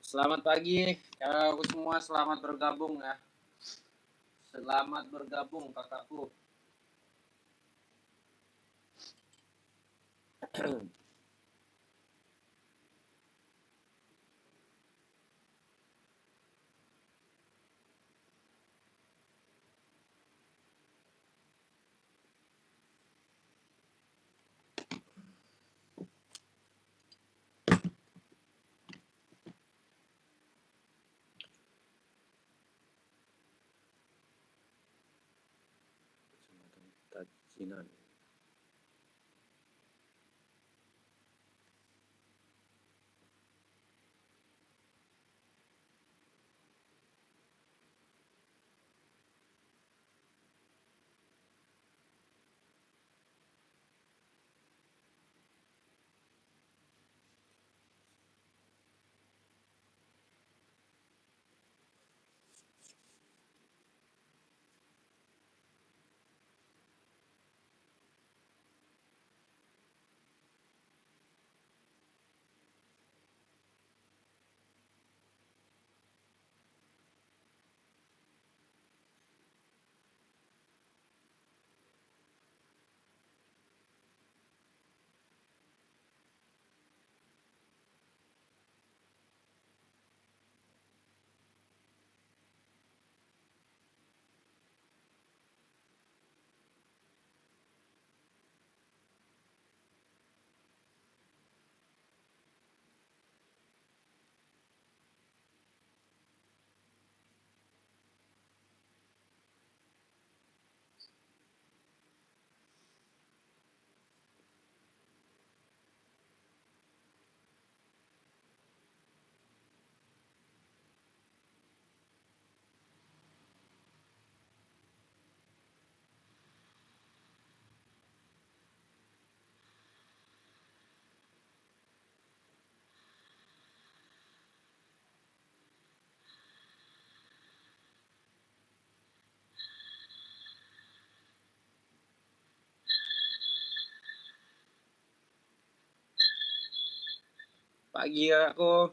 Selamat pagi, kakakku semua. Selamat bergabung ya. Selamat bergabung kakakku. Tajinan. Pagi kakakku.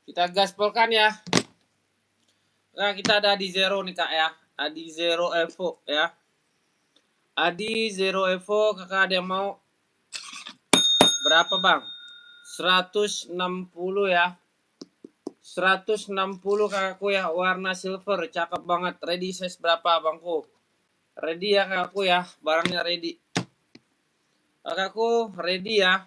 Kita gaspolkan ya. Nah, kita ada Adi Zero nih kak ya. Adi Zero Evo ya. Adi Zero Evo, kakak ada yang mau berapa bang? 160 ya. 160 kakakku ya, warna silver, cakep banget. Ready size berapa abangku? Ready ya kakakku ya, barangnya ready. Kakakku ready ya.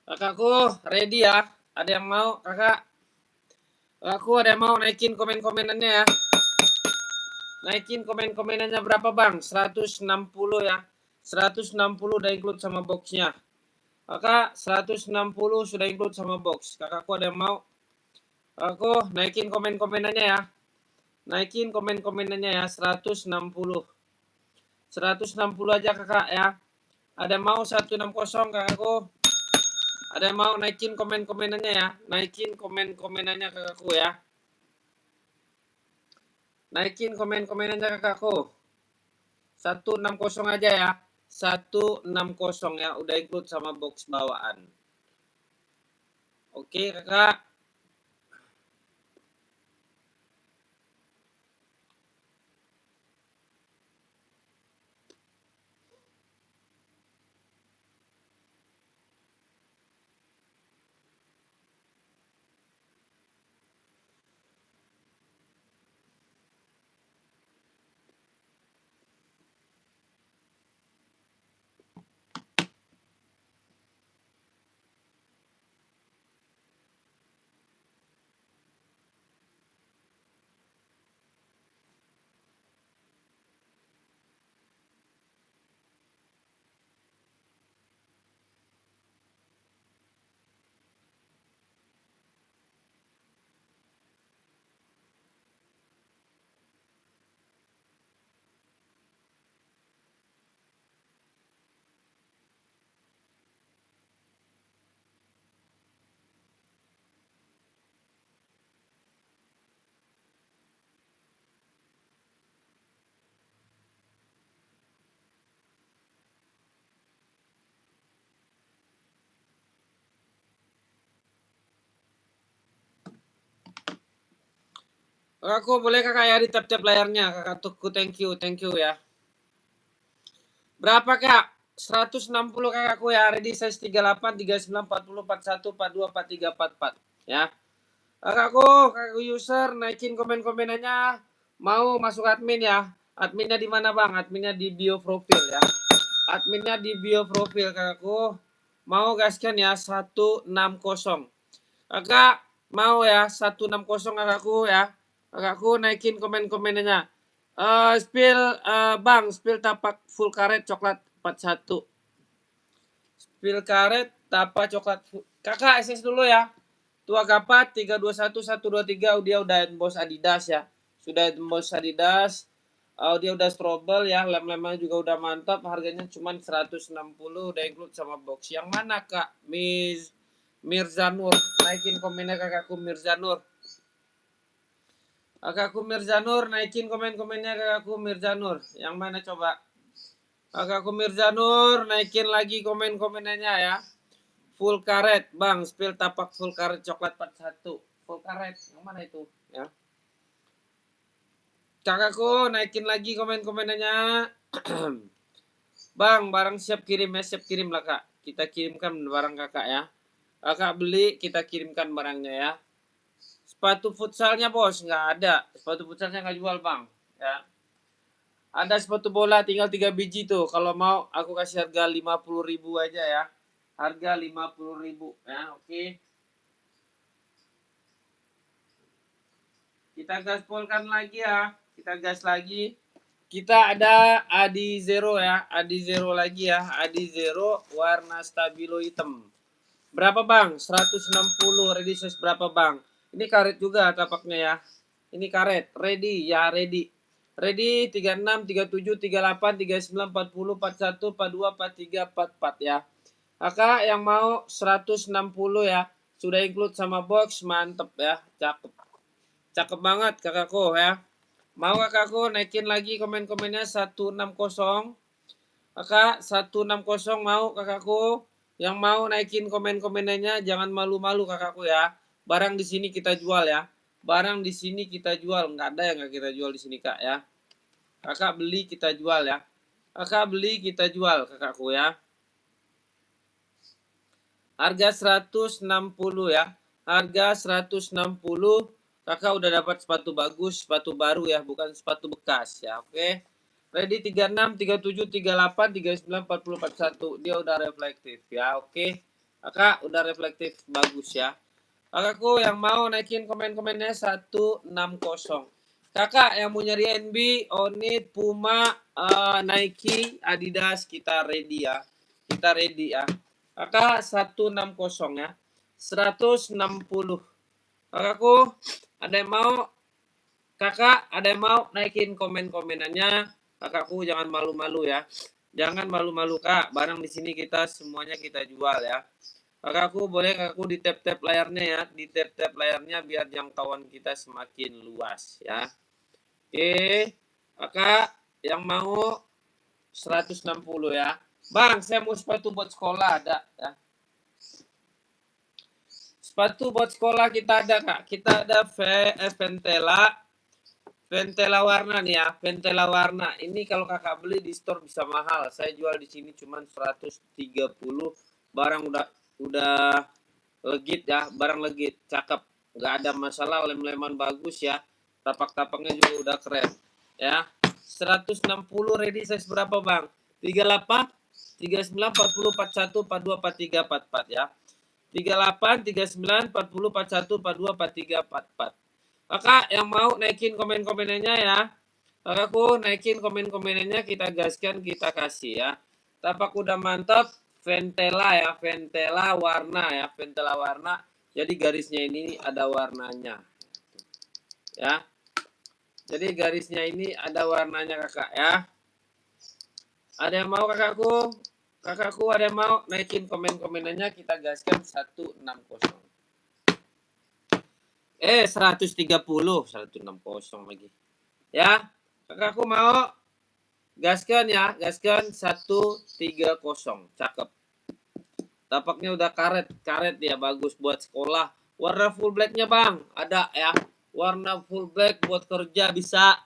Kakakku ready ya. Ada yang mau kakak? Kakakku ada yang mau naikin komen-komenannya ya. Naikin komen-komenannya berapa bang? 160 ya. 160 udah include sama boxnya. Kakak 160 sudah include sama box. Kakakku ada yang mau? Kakakku naikin komen-komenannya ya. Naikin komen-komenannya ya. 160. 160 aja kakak ya. Ada yang mau 160 kakakku? Ada yang mau naikin komen-komenannya ya. Naikin komen-komenannya kakakku ya. Naikin komen-komenannya kakakku. 160 aja ya. 160 ya. Udah include sama box bawaan. Oke kakak. Kakakku boleh kakak ya di tap-tap layarnya. Kakak Tuku thank you ya. Berapa kak? 160 kakakku ya. Ready size 38, 39, 40, 41, 42, 43, 44 ya. Kakakku user naikin komen-komenannya. Mau masuk admin ya. Adminnya di mana bang? Adminnya di bio profil ya. Adminnya di bio profil kakakku. Mau gaskan ya 160. Kakak mau ya 160 kakakku ya. Kakakku naikin komen-komenannya. Bang, spill tapak full karet coklat 41. Spill karet tapak coklat kakak SS dulu ya. Tua Gapat 321 123 dia udah embos Adidas ya. Sudah embos Adidas. Dia udah strobel ya, lem-lemnya juga udah mantap, harganya cuma 160 udah include sama box. Yang mana kak? Mirzanur, naikin komennya kakakku Mirzanur. Kakakku Mirzanur, naikin komen-komennya kakakku Mirzanur. Yang mana coba? Kakakku Mirzanur, naikin lagi komen-komennya ya. Full karet, bang, spill tapak full karet coklat 41. Full karet, yang mana itu? Ya. Kakakku, naikin lagi komen-komennya. Bang, barang siap kirim ya, siap kirim lah kak. Kita kirimkan barang kakak ya. Kakak beli, kita kirimkan barangnya ya. Sepatu futsalnya bos, nggak ada. Sepatu futsalnya nggak jual bang. Ya. Ada sepatu bola tinggal 3 biji tuh. Kalau mau aku kasih harga 50.000 aja ya. Harga 50.000 ya, oke. Kita gaspolkan lagi ya. Kita gas lagi. Kita ada Adi Zero ya. Adi Zero lagi ya. Adi Zero warna stabilo hitam. Berapa bang? 160. Ready size berapa bang? Ini karet juga tapaknya ya. Ini karet. Ready ya, ready. Ready 36, 37, 38, 39, 40, 41, 42, 43, 44 ya. Kakak yang mau 160 ya. Sudah include sama box, mantep ya. Cakep. Cakep banget kakakku ya. Mau kakakku naikin lagi komen-komennya 160. Kakak 160 mau kakakku. Yang mau naikin komen-komennya jangan malu-malu kakakku ya. Barang di sini kita jual ya. Barang di sini kita jual, nggak ada yang nggak kita jual di sini kak ya. Kakak beli kita jual ya. Kakak beli kita jual kakakku ya. Harga 160 ya. Harga 160. Kakak udah dapat sepatu bagus, sepatu baru ya, bukan sepatu bekas ya. Oke. Ready 36, 37, 38, 39, 40, 41. Dia udah reflektif ya. Oke. Kakak udah reflektif bagus ya. Kakakku yang mau naikin komen-komennya 160. Kakak yang mau nyari NB, Onit, Puma, Nike, Adidas, kita ready ya. Kita ready ya. Kakak 160 ya. 160. Kakakku, ada yang mau? Kakak, ada yang mau naikin komen-komenannya? Kakakku jangan malu-malu ya. Jangan malu-malu kak. Barang di sini kita semuanya kita jual ya. Kakakku boleh kakakku di tap-tap layarnya ya. Di tap-tap layarnya biar jangkauan kita semakin luas ya. Oke. Kakak yang mau 160 ya. Bang, saya mau sepatu buat sekolah ada ya. Sepatu buat sekolah kita ada kak. Kita ada Ventela warna nih ya. Ventela warna. Ini kalau kakak beli di store bisa mahal. Saya jual di sini cuma 130. Barang udah legit ya. Barang legit. Cakep. Nggak ada masalah. Lem-leman bagus ya. Tapak-tapaknya juga udah keren. Ya. 160 ready size berapa bang? 38, 39, 40, 41, 42, 43, 44 ya. 38, 39, 40, 41, 42, 43, 44. Kakak yang mau naikin komen-komenannya ya. Kakakku naikin komen-komenannya, kita gaskan, kita kasih ya. Tapak udah mantap. Ventela ya, Ventela warna ya, Ventela warna. Jadi garisnya ini ada warnanya. Ya. Jadi garisnya ini ada warnanya kakak ya. Ada yang mau kakakku? Kakakku ada yang mau naikin komen-komenannya, kita gaskan 160. 130, 160 lagi. Ya, kakakku mau gaskan ya, gaskan 130. Cakep. Tapaknya udah karet ya, bagus buat sekolah. Warna full blacknya bang, ada ya. Warna full black buat kerja bisa.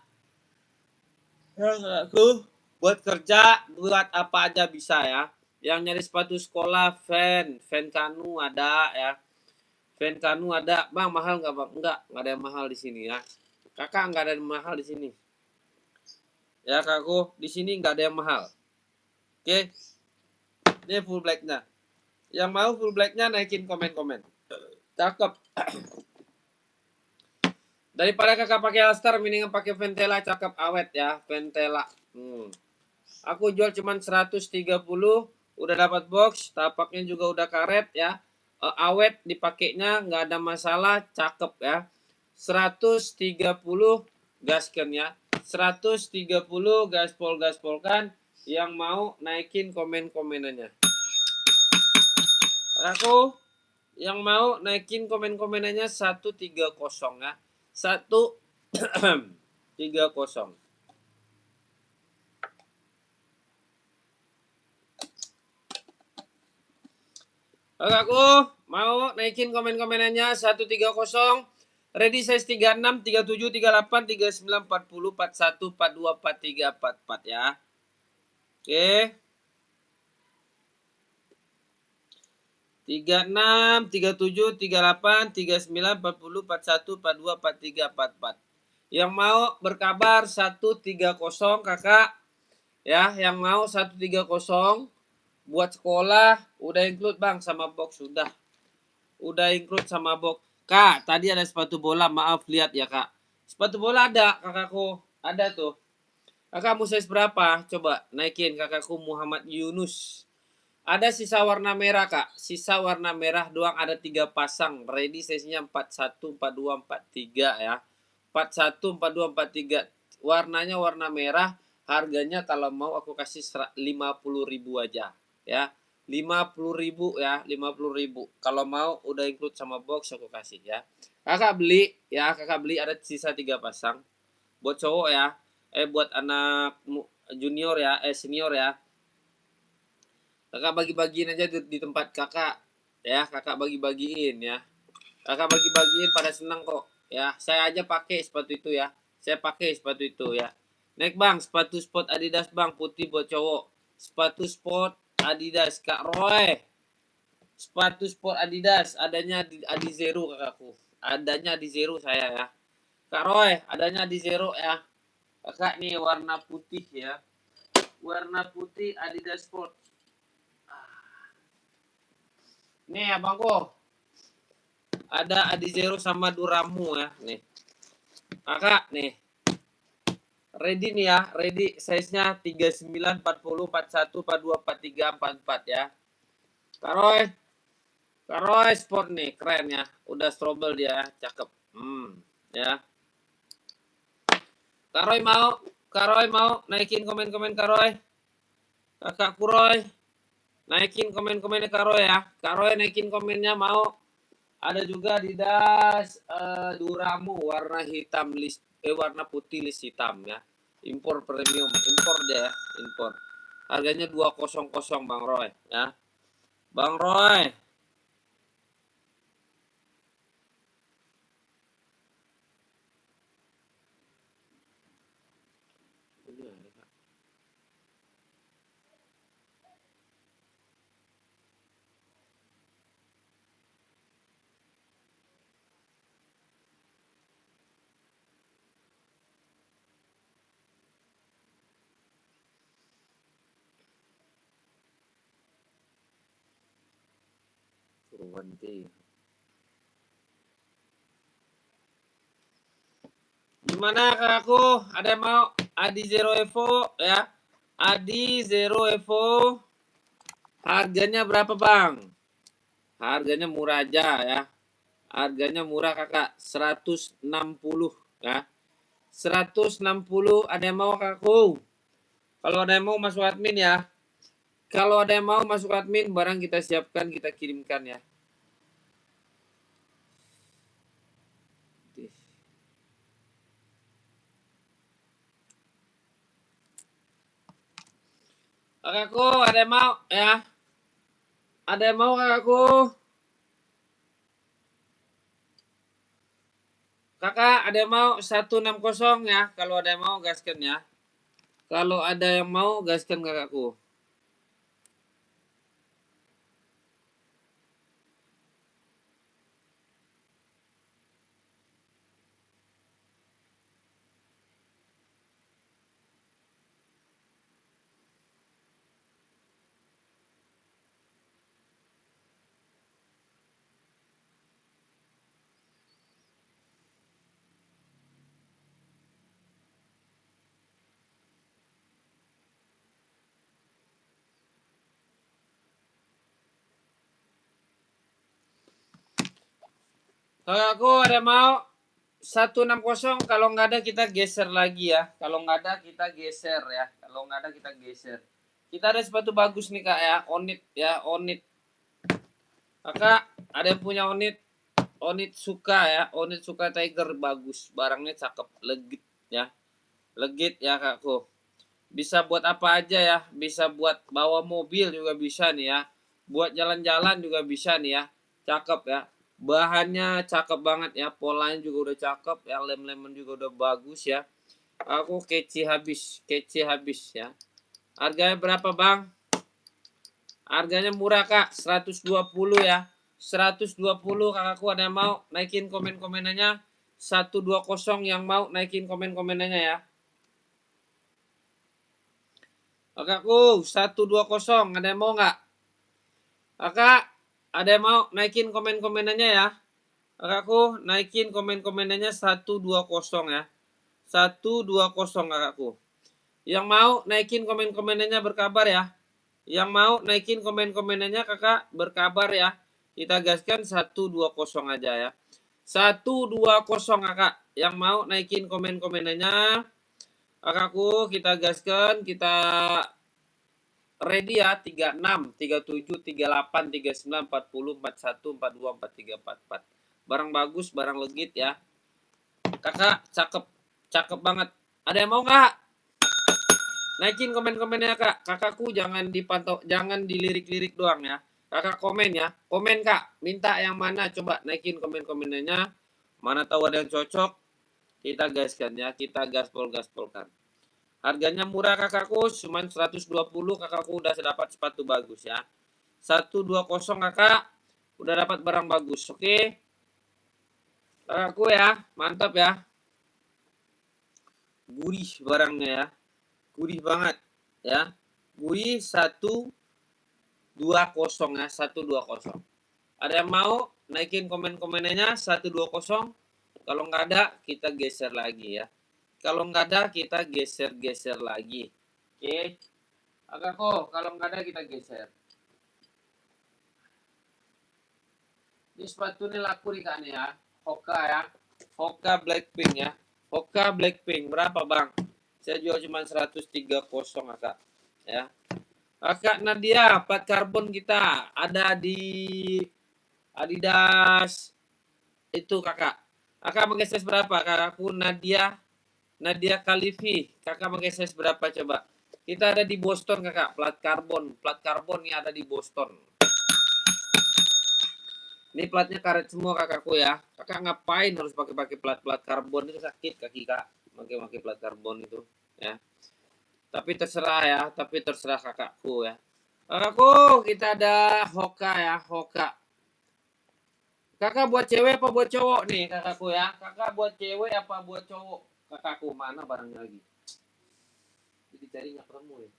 Ya kakakku, buat kerja, buat apa aja bisa ya. Yang nyari sepatu sekolah, fan Kanu ada ya. Fan Kanu ada, bang mahal nggak bang? Nggak ada yang mahal di sini ya. Kakak nggak ada yang mahal di sini. Ya kakakku, di sini nggak ada yang mahal. Oke, ini full blacknya. Yang mau full blacknya naikin komen-komen. Cakep. Daripada kakak pakai Alstar, mendingan pakai Ventela, cakep awet ya, Ventela. Aku jual cuman 130, udah dapat box, tapaknya juga udah karet ya. Awet dipakainya nggak ada masalah, cakep ya. 130 gaskan ya. 130 gaspolkan yang mau naikin komen-komenannya. Aku yang mau naikin komen-komenannya 130 ya. 130. Kakakku mau naikin komen-komenannya 130. Ready size 36, 37, 38, 39, 40, 41, 42, 43, 44 ya. Oke. 36, 37, 38, 39, 40, 41, 42, 43, 44. Yang mau berkabar 130 kakak. Ya, yang mau 130 buat sekolah udah include bang sama box sudah. Udah include sama box. Kak, tadi ada sepatu bola, maaf lihat ya kak. Sepatu bola ada kakakku, ada tuh. Kakak mau size berapa? Coba naikin kakakku Muhammad Yunus. Ada sisa warna merah kak, sisa warna merah doang, ada 3 pasang. Ready size-nya 41, 42, 43 ya. 41, 42, 43. Warnanya warna merah. Harganya kalau mau aku kasih 50.000 aja ya. 50.000 ya, 50.000. Kalau mau udah include sama box aku kasih ya. Kakak beli ya, kakak beli ada sisa 3 pasang. Buat cowok ya. Buat anak junior ya, senior ya. Kakak bagi-bagiin aja di tempat kakak ya, kakak bagi-bagiin ya. Kakak bagi-bagiin pada senang kok. Ya, saya aja pakai sepatu itu ya. Saya pakai sepatu itu ya. Naik bang, sepatu sport Adidas bang, putih buat cowok. Sepatu sport Adidas Kak Roy. Sepatu sport Adidas adanya di Adizero kakakku. Adanya di Zero saya ya. Kak Roy, adanya di Zero ya. Kakak nih warna putih ya. Warna putih Adidas Sport. Nih abangku. Ada Adizero sama Duramu ya. Nih. Kakak nih. Ready nih ya. Ready size-nya 39, 40, 41, 42, 43, 44 ya. Kak Roy. Kak Roy Sport nih. Keren ya. Udah strobel dia. Cakep. Ya. Kak Roy mau. Kak Roy mau naikin komen-komen Kak Roy. Kakak Kuroy. Naikin komen-komennya Kak Roy ya. Kak Roy naikin komennya mau. Ada juga Adidas Duramu warna hitam list warna putih list hitam ya. Impor premium, impor dia ya, impor. Harganya 200 Bang Roy ya. Bang Roy. Gimana kakakku? Ada yang mau Adi Zero Evo ya? Adi Zero Evo harganya berapa bang? Harganya murah aja ya. Harganya murah kakak 160 ya. 160 ada yang mau kakakku? Kalau ada yang mau masuk admin ya. Kalau ada yang mau masuk admin barang kita siapkan kita kirimkan ya. Kakakku ada yang mau ya? Ada yang mau kakakku? Kakak ada yang mau 160 ya? Kalau ada yang mau gaskan ya. Kalau ada yang mau gaskan kakakku. Kakakku ada yang mau 160 kalau nggak ada kita geser lagi ya. Kalau nggak ada kita geser ya. Kalau nggak ada kita geser. Kita ada sepatu bagus nih kak ya. Onit ya, Onit. Kakak ada yang punya Onit? Onit suka ya. Onit suka Tiger bagus. Barangnya cakep, legit ya. Legit ya kakku. Bisa buat apa aja ya. Bisa buat bawa mobil juga bisa nih ya. Buat jalan-jalan juga bisa nih ya. Cakep ya. Bahannya cakep banget ya. Polanya juga udah cakep ya. Lem-leman juga udah bagus ya. Aku kece habis. Kece habis ya. Harganya berapa bang? Harganya murah kak. 120 ya. 120 kakakku ada yang mau naikin komen-komenannya. 120 yang mau naikin komen-komenannya ya. Kakakku 120 ada yang mau nggak? Kakak ada yang mau naikin komen-komenannya ya. Kakakku naikin komen-komenannya 120 ya. 120 kakakku. Yang mau naikin komen-komenannya berkabar ya. Yang mau naikin komen-komenannya kakak berkabar ya. Kita gaskan 120 aja ya. 120 kakak. Yang mau naikin komen-komenannya kakakku kita gaskan, kita ready ya. 36, 37, 38, 39, 40, 41, 42, 43, 44. Barang bagus, barang legit ya. Kakak cakep, cakep banget. Ada yang mau nggak? Naikin komen-komennya kak. Kakakku jangan dipantau, jangan dilirik-lirik doang ya. Kakak komen ya. Komen Kak. Minta yang mana coba naikin komen-komennya. Mana tahu ada yang cocok. Kita gaskan ya. Kita gaspol-gaspolkan. Harganya murah kakakku. Cuman 120 kakakku udah dapat sepatu bagus ya. 120 kakak. Udah dapat barang bagus. Oke. Kakakku ya. Mantap ya. Gurih barangnya ya. Gurih banget ya. Gurih 120 ya. 120. Ada yang mau naikin komen-komennya 120? Kalau nggak ada, kita geser lagi ya. Kalau nggak ada, kita geser-geser lagi. Oke. Kakakku, kalau nggak ada, kita geser. Ini sepatu ini laku nih kan ya. Hoka ya. Hoka Blackpink ya. Hoka Blackpink. Berapa bang? Saya jual cuma 130 kakak. Ya. Kakak Nadia, plat karbon kita ada di Adidas itu kakak. Kakak pakai size berapa? Kakakku Nadia Kalifi. Kakak pakai size berapa coba? Kita ada di Boston kakak. Plat karbon. Plat karbon ini ada di Boston. Ini platnya karet semua kakakku ya. Kakak ngapain harus pakai plat karbon? Itu sakit kaki kak. Pakai plat karbon itu ya. Tapi terserah ya. Tapi terserah kakakku ya. Kakakku kita ada Hoka ya. Hoka. Kakak buat cewek apa buat cowok nih kakakku ya? Kakak buat cewek apa buat cowok? Kakakku mana barangnya lagi? Jadi cari nggak ketemu ya.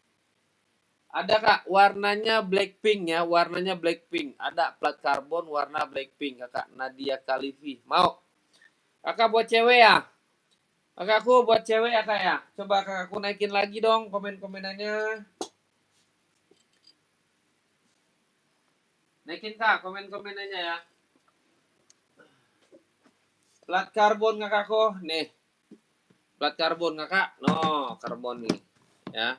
Ada kak, warnanya Blackpink ya, warnanya Blackpink. Ada plat karbon warna Blackpink kakak Nadia Kalifi. Mau? Kakak buat cewek ya? Kakakku buat cewek ya kak ya? Coba kakakku naikin lagi dong komen-komenannya. Naikin kak komen-komenannya ya. Plat karbon kakakku, nih. Plat karbon kakak, no karbon nih, ya.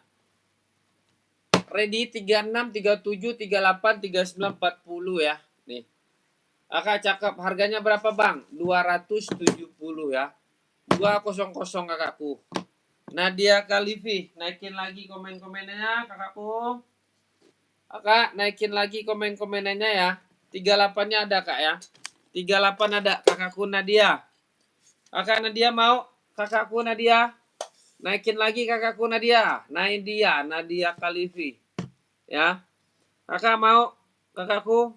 Ready 36, 37, 38, 39, 40 ya, nih. Kakak cakep, harganya berapa bang? 270 ya. 200 kakakku. Nadia Kalifi, naikin lagi komen-komennya kakakku. Kakak naikin lagi komen-komennya ya. 38-nya ada kak ya. 38 ada kakakku Nadia. Kakak Nadia mau? Kakakku Nadia. Naikin lagi kakakku Nadia. Nadia Kalifi. Ya. Kakak mau? Kakakku.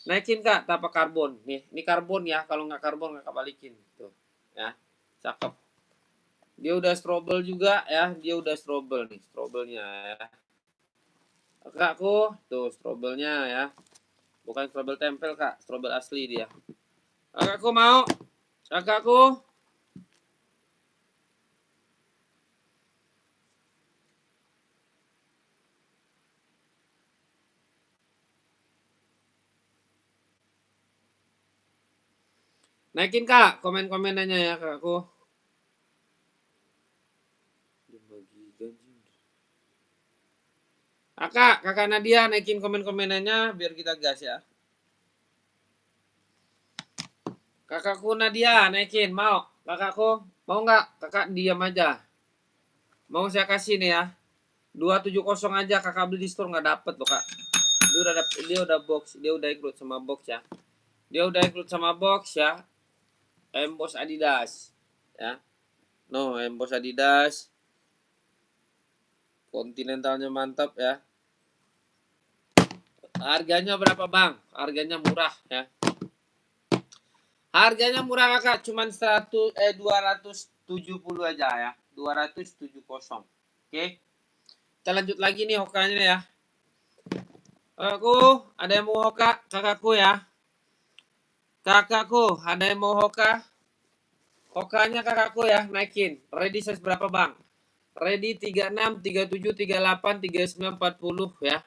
Naikin kak tapak karbon. Nih, ini karbon ya. Kalau nggak karbon kakak balikin. Tuh. Ya. Cakep. Dia udah strobel juga ya. Dia udah strobel nih. Strobelnya ya. Kakakku. Tuh strobelnya ya. Bukan strobel tempel kak, strobel asli dia. Kakakku mau? Kakakku? Naikin kak komen-komenannya ya kakakku. Kakak Nadia naikin komen-komenannya biar kita gas ya. Kakakku Nadia naikin, mau? Kakakku, mau nggak? Kakak diam aja. Mau saya kasih nih ya. 270 aja kakak beli di store nggak dapet loh kak. Dia udah box, dia udah include sama box ya. Dia udah include sama box ya. Emboss Adidas ya. No, emboss Adidas. Continentalnya mantap ya. Harganya berapa bang? Harganya murah ya. Harganya murah kakak, cuman 270 aja ya. 270. Oke. Kita lanjut lagi nih hokanya ya. Kakakku, ada yang mau hoka? Kakakku ya. Kakakku, ada yang mau hoka? Hokanya kakakku ya, naikin. Ready size berapa bang? Ready 36, 37, 38, 39, 40 ya.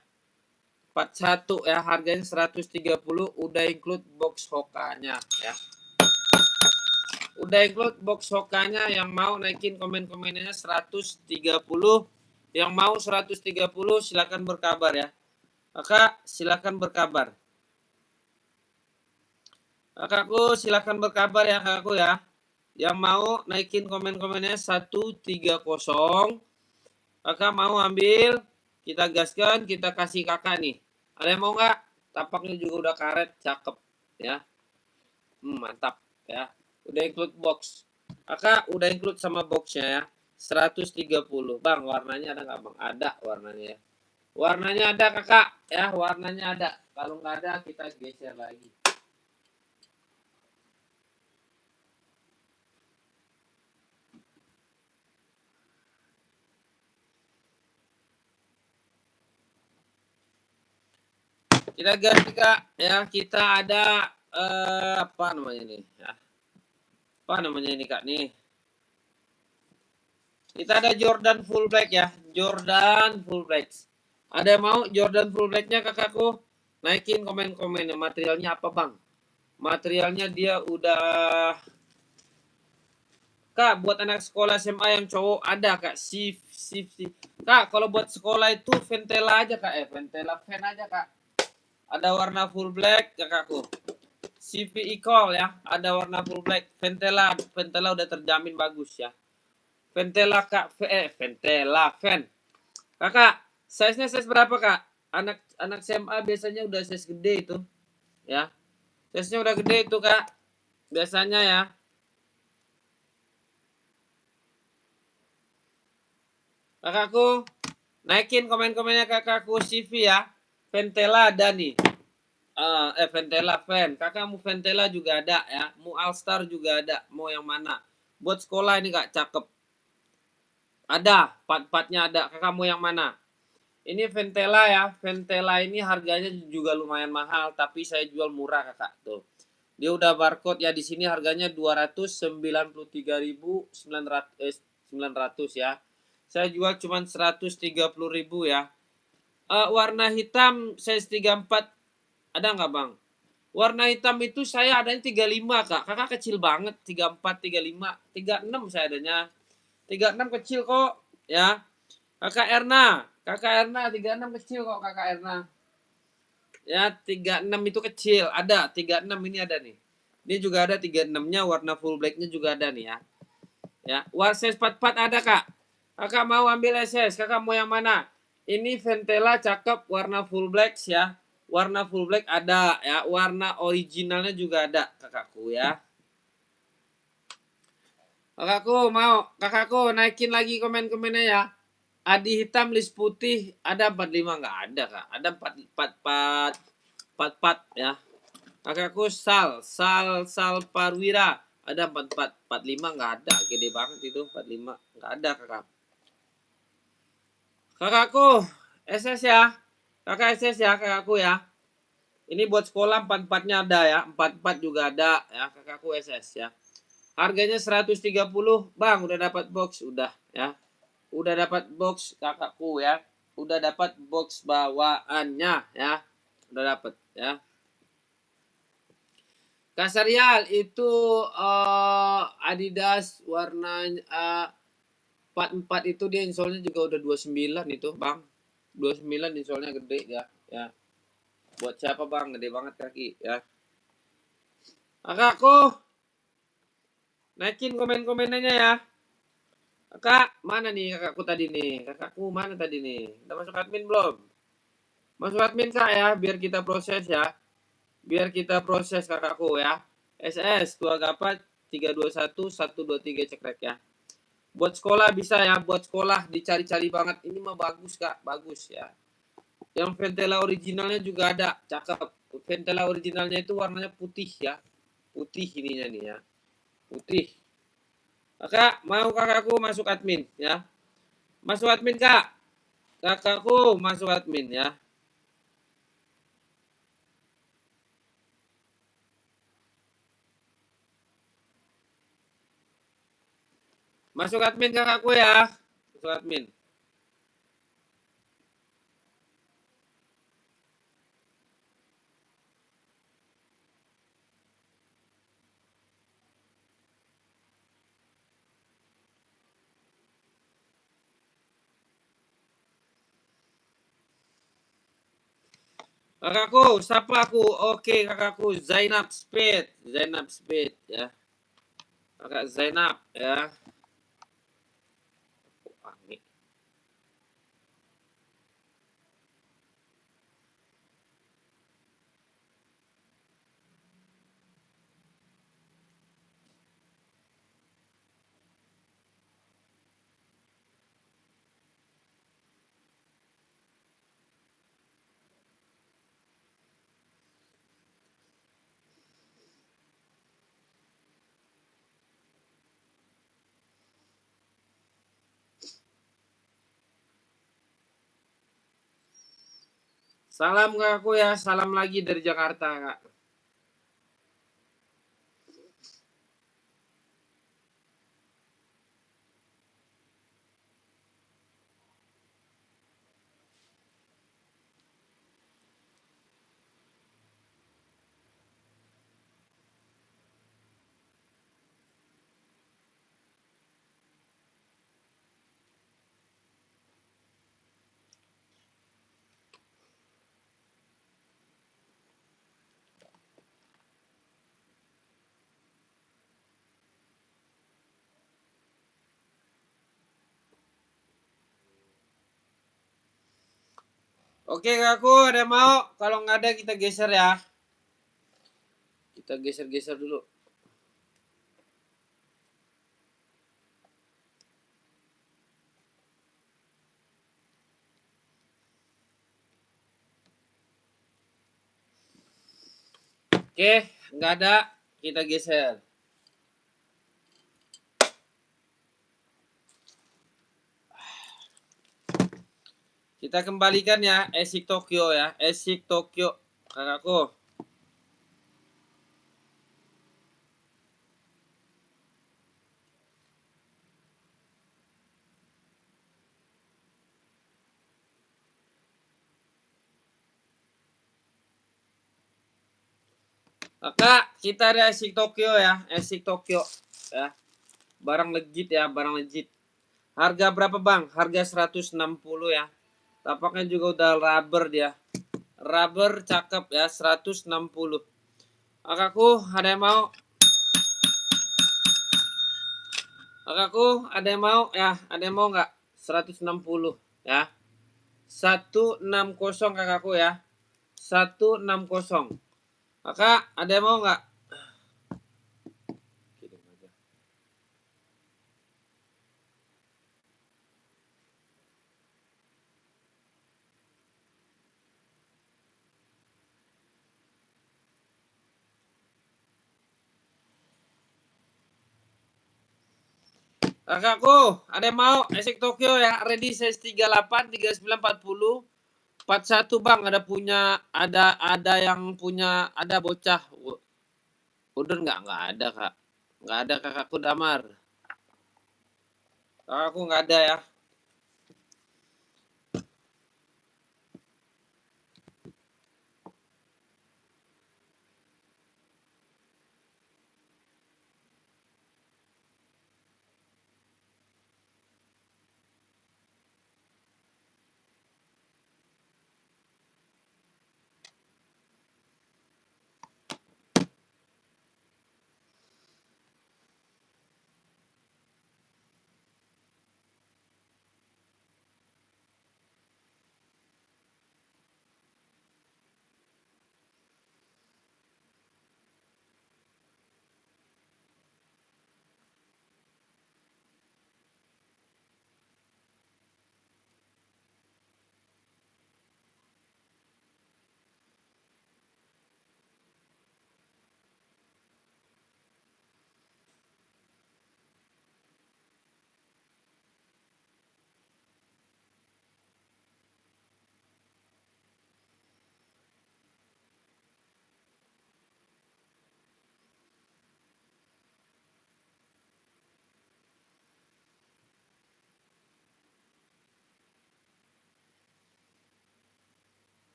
41 ya, harganya 130, udah include box hokanya ya. Udah include box hokanya. Yang mau naikin komen-komennya 130. Yang mau 130 silakan berkabar ya. Kakak silakan berkabar. Kakakku silakan berkabar ya kakakku ya. Yang mau naikin komen-komennya 130. Kakak mau ambil, kita gaskan, kita kasih kakak nih. Ada yang mau nggak? Tapaknya juga udah karet, cakep ya. Mantap ya. Udah include box. Kakak udah include sama boxnya ya. 130. Bang, warnanya ada nggak bang? Ada warnanya ya. Warnanya ada kakak ya, warnanya ada. Kalau nggak ada kita geser lagi. Kita ganti kak ya, kita ada apa namanya nih ya. Apa namanya ini kak nih? Kita ada Jordan full black ya, Jordan full black. Ada yang mau Jordan full blacknya kakakku? Naikin komen-komennya. Materialnya apa bang? Materialnya dia udah, kak buat anak sekolah SMA yang cowok ada kak, shift. Kak kalau buat sekolah itu Ventela aja kak, Ventela fan aja kak. Ada warna full black kakakku. CV Ecol ya, ada warna full black. Ventela udah terjamin bagus ya. Ventela kak, Ventela fan. Kakak, size-nya size berapa kak? Anak SMA biasanya udah size gede itu, ya. Size-nya udah gede itu kak, biasanya ya. Kakakku, naikin komen-komennya kakakku CV ya. Ventela ada nih. Ventela fan. Kakak mau Ventela juga ada ya. Mau All-Star juga ada. Mau yang mana? Buat sekolah ini kak, cakep. Ada, part-partnya ada. Kakak mau yang mana? Ini Ventela ya. Ventela ini harganya juga lumayan mahal, tapi saya jual murah kakak. Tuh. Dia udah barcode ya, di sini harganya 293.900 ya. Saya jual cuma 130.000 ya. Warna hitam size 34 ada nggak bang? Warna hitam itu saya adanya 35 kak. Kakak kecil banget, 34, 35, 36 saya adanya. 36 kecil kok ya. Kakak Erna 36 kecil kok kakak Erna. Ya 36 itu kecil, ada 36 ini ada nih. Ini juga ada 36-nya, warna full black-nya juga ada nih ya. Ya, warna 44 ada kak. Kakak mau ambil SS, kakak mau yang mana? Ini Ventela cakep, warna full black ya. Warna full black ada ya, warna originalnya juga ada kakakku ya. Kakakku naikin lagi komen-komennya ya. Adi hitam list putih ada 45 nggak ada kak. Ada 44 ya. Kakakku Sal Parwira ada 44, 45 nggak ada, gede banget itu 45 nggak ada kakak. Kakakku SS ya, kakak SS ya kakakku ya. Ini buat sekolah 44-nya ada ya, 44 juga ada ya kakakku SS ya. Harganya 130 bang, udah dapat box udah ya. Udah dapat box kakakku ya. Udah dapat box bawaannya ya. Udah dapat ya. Kasarial itu Adidas warna 44 itu dia insolnya juga udah 29 itu, Bang. 29 insolnya gede ya, ya. Buat siapa, Bang? Gede banget kaki ya. Kakakku, naikin komen-komennya ya. Kakak, mana nih kakakku tadi nih? Kakakku mana tadi nih? Udah masuk admin belum? Masuk admin Kak ya, biar kita proses ya. Biar kita proses kakakku ya. SS 2 gapat 321 123 cekrek ya. Buat sekolah bisa ya, buat sekolah dicari-cari banget. Ini mah bagus kak, bagus ya. Yang Ventela originalnya juga ada, cakep. Ventela originalnya itu warnanya putih ya, putih ininya nih ya, putih. Kakak mau kakakku masuk admin ya, masuk admin kak, kakakku masuk admin ya. Masuk admin kakakku ya, masuk admin. Kakakku, siapa aku? Oke kakakku, Zainab Speed ya. Kakak Zainab ya. Salam kakakku ya, salam lagi dari Jakarta kak. Oke kakakku, ada mau? Kalau nggak ada kita geser ya. Kita geser-geser dulu. Oke, nggak ada, kita geser. Kita kembalikan ya, Esik Tokyo ya, Esik Tokyo kakakku. Kakak, kita ada Esik Tokyo ya, Esik Tokyo ya. Barang legit ya, barang legit. Harga berapa bang? Harga 160 ya. Tapaknya juga udah rubber dia. Rubber cakep ya, 160. Kakakku, ada yang mau? Kakakku, ada yang mau ya? Ada yang mau nggak? 160 ya. 160 kakakku ya. 160. Kakak, ada yang mau nggak? Kakakku, ada yang mau? Esik Tokyo ya, ready size 38, 39, 40. 41 bang, ada yang punya, ada bocah. Udah nggak ada kak. Nggak ada kakakku Damar. Kakakku nggak ada ya.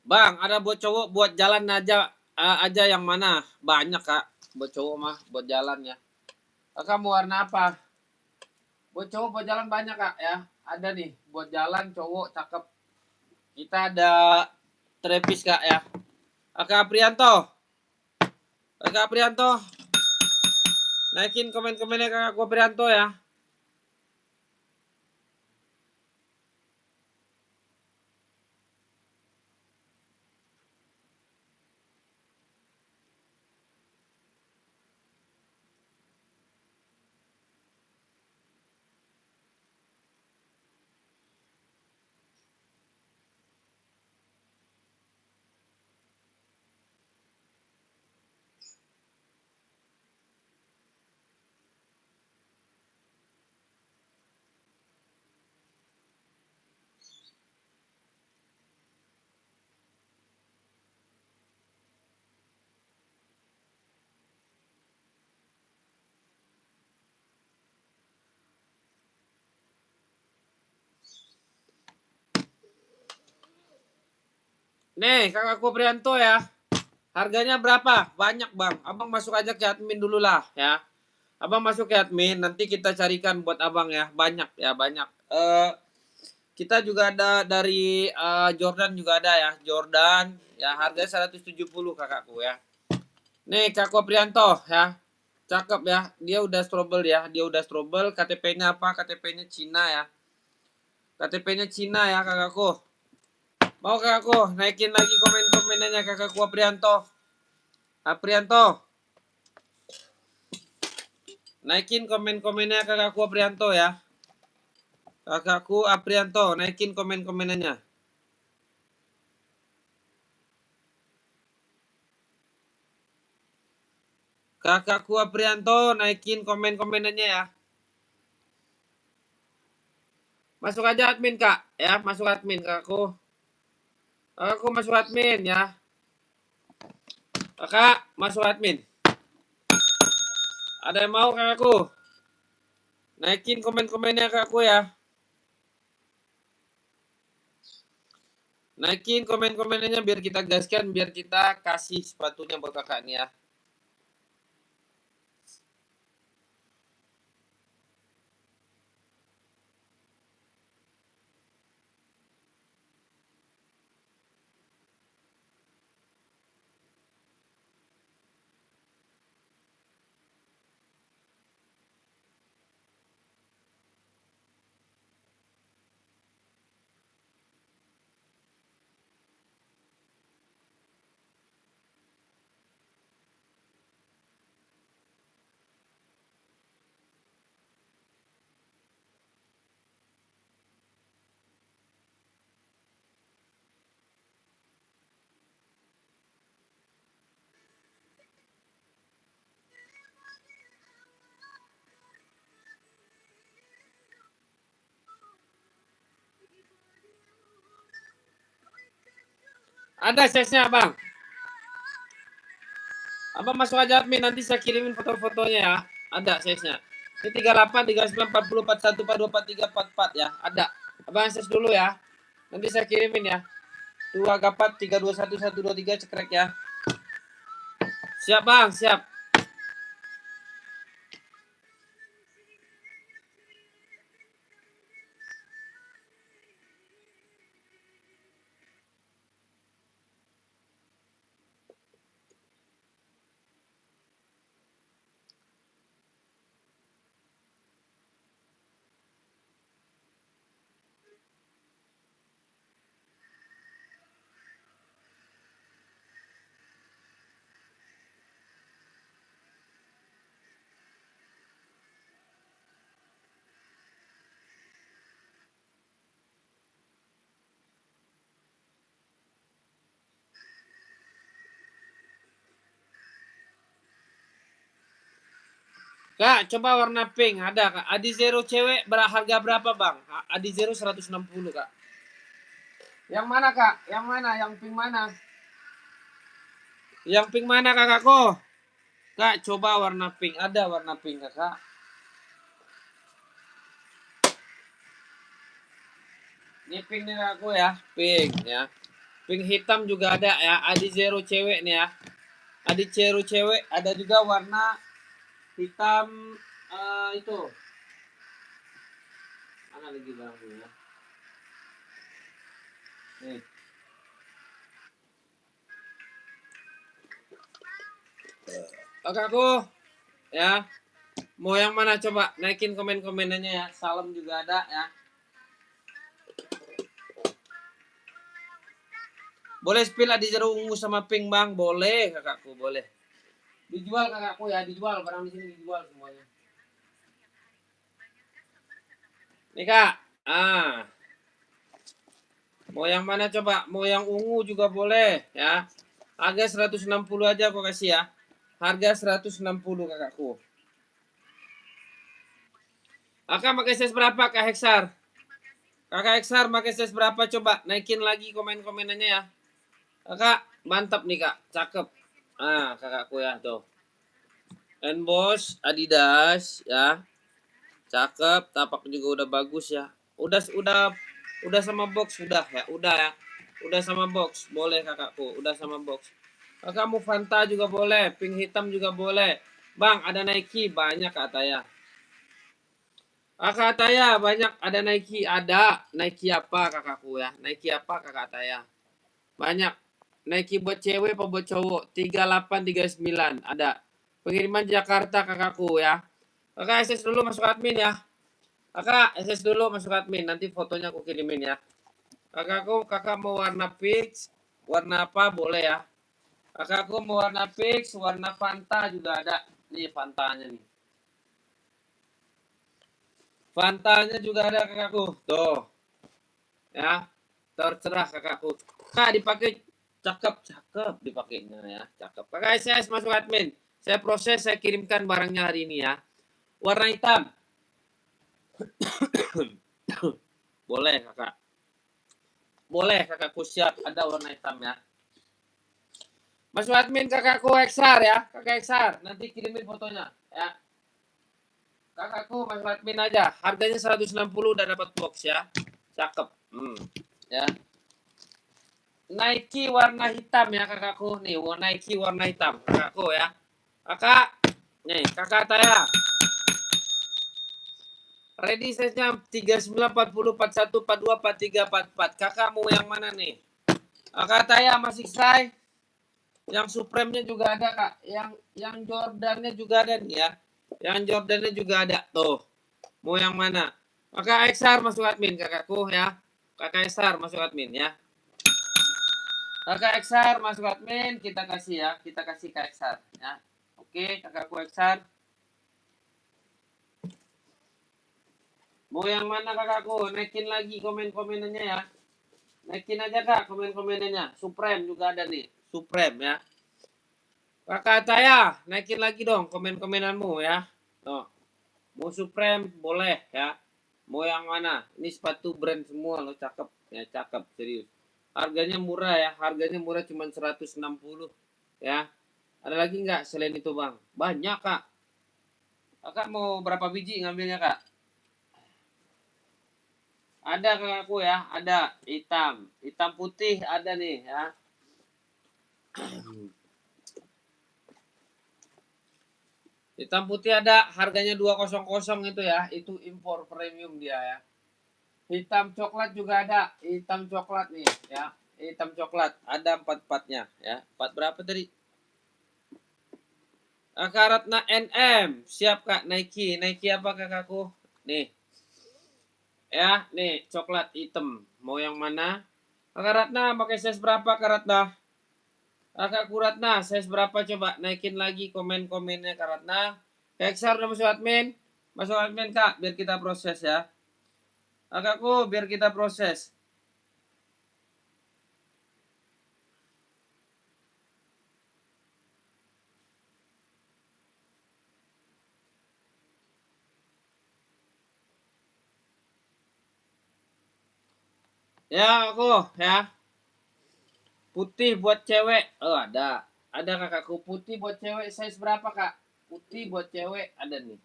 Bang, ada buat cowok buat jalan aja yang mana? Banyak kak. Buat cowok mah buat jalan ya. Kakak mau warna apa? Buat cowok buat jalan banyak kak ya. Ada nih buat jalan cowok cakep. Kita ada Travis kak ya. Kakak Aprianto. Kakak Aprianto. Naikin komen-komennya kakak Aprianto ya. Nih, kakakku Prianto ya. Harganya berapa? Banyak, Bang. Abang masuk aja ke admin dulu lah ya. Abang masuk ke admin, nanti kita carikan buat Abang ya. Banyak ya, banyak. Kita juga ada dari Jordan juga ada ya. Jordan ya, harganya 170 kakakku ya. Nih, Kakak Prianto ya. Cakep ya. Dia udah strobel ya. Dia udah strobel. KTP-nya apa? KTP-nya Cina ya. KTP-nya Cina ya, kakakku. Mau kakakku naikin lagi komen-komenannya kakakku Aprianto. Aprianto. Naikin komen-komennya kakakku Aprianto ya. Kakakku Aprianto, naikin komen-komenannya. Kakakku Aprianto, naikin komen-komenannya ya. Masuk aja admin, Kak. Ya, masuk admin, kakakku. Kakakku masuk admin ya. Kakak, masuk admin. Ada yang mau kakakku? Naikin komen-komennya kakakku ya. Naikin komen-komennya biar kita gaskan, biar kita kasih sepatunya buat kakak nih ya. Ada size-nya, Bang. Abang masuk aja admin, nanti saya kirimin foto-fotonya ya. Ada size-nya. Ini 38, 39, 40, 41, 42, 43, 44 ya. Ada. Abang akses dulu ya. Nanti saya kirimin ya. 2 gapat, 321, 123 cekrek ya. Siap, Bang, siap. Kak, coba warna pink. Ada, Kak. Adi Zero cewek harga berapa, Bang? Adi Zero 160, Kak. Yang mana, Kak? Yang mana? Yang pink mana? Yang pink mana, kakakku? Kak, coba warna pink. Ada warna pink, Kakak. Ini pink nih aku ya. Pink ya. Pink hitam juga ada ya. Adi Zero cewek nih ya. Adi Zero cewek. Ada juga warna hitam itu. Mana lagi barangnya ya? Nih. Kakakku ya. Mau yang mana coba? Naikin komen-komenannya ya. Salam juga ada ya. Boleh spill Adi Zero ungu sama pink, Bang? Boleh, kakakku, boleh. Dijual kakakku ya, dijual. Barang di sini dijual semuanya. Nih, Kak. Mau yang mana coba? Mau yang ungu juga boleh ya. Harga 160 aja aku kasih ya. Harga 160 kakakku. Kakak pakai size berapa Kak Heksar? Kakak Heksar pakai size berapa coba? Naikin lagi komen-komenannya ya. Kakak, mantap nih Kak. Cakep. Kakakku ya tuh. Enboss Adidas ya. Cakep, tapak juga udah bagus ya. Udah sama box sudah ya. Udah ya. Udah sama box, boleh kakakku. Udah sama box. Kakak mau Fanta juga boleh, pink hitam juga boleh. Bang, ada Nike banyak Kak Ataya. Kakak Ataya banyak ada Nike, ada Nike apa kakakku ya? Nike apa Kakak Ataya? Banyak. Nike buat cewek apa buat cowok? 3839 ada. Pengiriman Jakarta kakakku ya. Kakak SS dulu masuk admin ya. Kakak SS dulu masuk admin, nanti fotonya aku kirimin ya. Kakak mau warna peach, warna apa boleh ya. Kakakku mau warna peach, warna Fanta juga ada. Nih Fantanya nih. Fantanya juga ada kakakku. Tuh. Ya. Terserah kakakku. Kak dipakai cakep, cakep dipakainya ya. Cakep. Kakak SS masuk admin. Saya proses, saya kirimkan barangnya hari ini ya. Warna hitam. Boleh kakak. Boleh kakakku siap. Ada warna hitam ya. Masuk admin kakakku Eksar ya. Kakak Eksar. Nanti kirimin fotonya ya. Kakakku masuk admin aja. Harganya 160 udah dapat box ya. Cakep. Ya. Nike warna hitam ya kakakku. Nih, Nike warna hitam. Kakakku ya. Kakak. Nih, kakak Taya. Ready size-nya 39, 40, 41, 42, 43, 44. Kakak mau yang mana nih? Kakak Taya masih size. Yang Supreme-nya juga ada, Kak. Yang Jordan-nya juga ada nih ya. Yang Jordan-nya juga ada. Tuh. Mau yang mana? Kakak Eksar masuk admin kakakku ya. Kakak Eksar masuk admin ya. Kakak Eksar masuk admin, kita kasih ya. Kita kasih Kak Eksar ya. Oke, kakakku Eksar. Mau yang mana kakakku? Naikin lagi komen-komenannya ya. Naikin aja Kak komen-komenannya. Supreme juga ada nih. Supreme ya. Kakak Taya, naikin lagi dong komen-komenanmu ya. Tuh. Mau Supreme boleh ya. Mau yang mana? Ini sepatu brand semua lo, cakep. Ya cakep serius. Harganya murah ya. Harganya murah cuma 160 ya. Ada lagi nggak selain itu bang? Banyak kak. Kakak mau berapa biji ngambilnya kak? Ada kakakku ya. Ada hitam. Hitam putih ada nih ya. Hitam putih ada. Harganya 200 itu ya. Itu impor premium dia ya. Hitam coklat juga ada. Hitam coklat nih ya. Hitam coklat. Ada 4-4-nya ya. 4 berapa tadi? Kakak Ratna NM. Siap kak Nike. Nike apa kakakku? Nih. Ya, nih coklat hitam. Mau yang mana? Kakak Ratna pakai size berapa Kak Ratna? Kakak Ratna size berapa coba? Naikin lagi komen-komennya Kak Ratna. Kak Eksar udah masuk admin? Masuk admin Kak, biar kita proses ya. Kakakku, biar kita proses. Ya aku ya. Putih buat cewek. Oh ada. Ada kakakku putih buat cewek size berapa kak? Putih buat cewek ada nih.